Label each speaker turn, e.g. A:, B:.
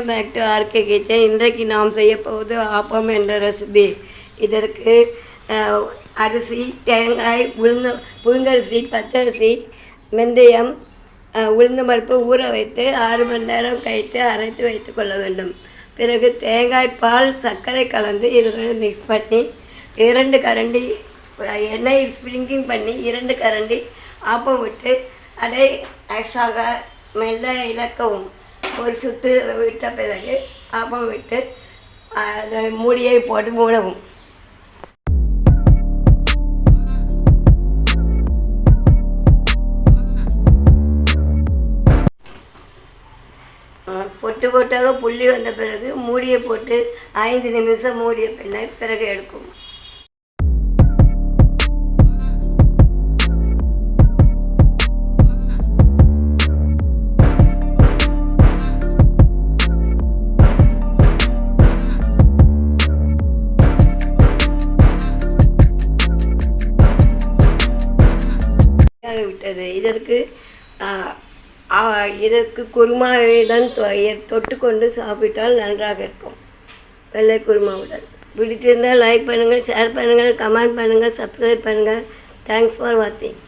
A: Welcome back to RK kitchen. இன்றைக்கு நாம் செய்யப்போவது ஆப்பம் என்ற ரெசிபி. இதற்கு அரிசி, தேங்காய், புழுங்கரிசி, பச்சரிசி, வெந்தயம், உளுந்து பருப்பு ஊற வைத்து 6 மணி நேரம் கழித்து அரைத்து வைத்து கொள்ள வேண்டும். பிறகு தேங்காய் பால், சர்க்கரை கலந்து இதனுடன் மிக்ஸ் பண்ணி 2 கரண்டி எண்ணெய் ஸ்ப்ரிங்கிங் பண்ணி 2 கரண்டி ஆப்பம் விட்டு அதை ஐஸாக மெல்ல இழக்கவும். ஒரு சுற்று விட்ட பிறகு ஆப்பம் விட்டு அதை மூடியை போட்டு மூடவும். பொட்டு பொட்டாக புள்ளி வந்த பிறகு மூடியை போட்டு 5 நிமிஷம் மூடிய பிறகு எடுக்கும். விட்டது. இதற்கு குருமாவுடன் தொட்டுக்கொண்டு சாப்பிட்டால் நன்றாக இருக்கும். வெள்ளை குருமாவுடன். பிடித்திருந்தால் லைக் பண்ணுங்கள், ஷேர் பண்ணுங்கள், கமெண்ட் பண்ணுங்கள், சப்ஸ்கிரைப் பண்ணுங்கள். தேங்க்ஸ் ஃபார் வாட்சிங்.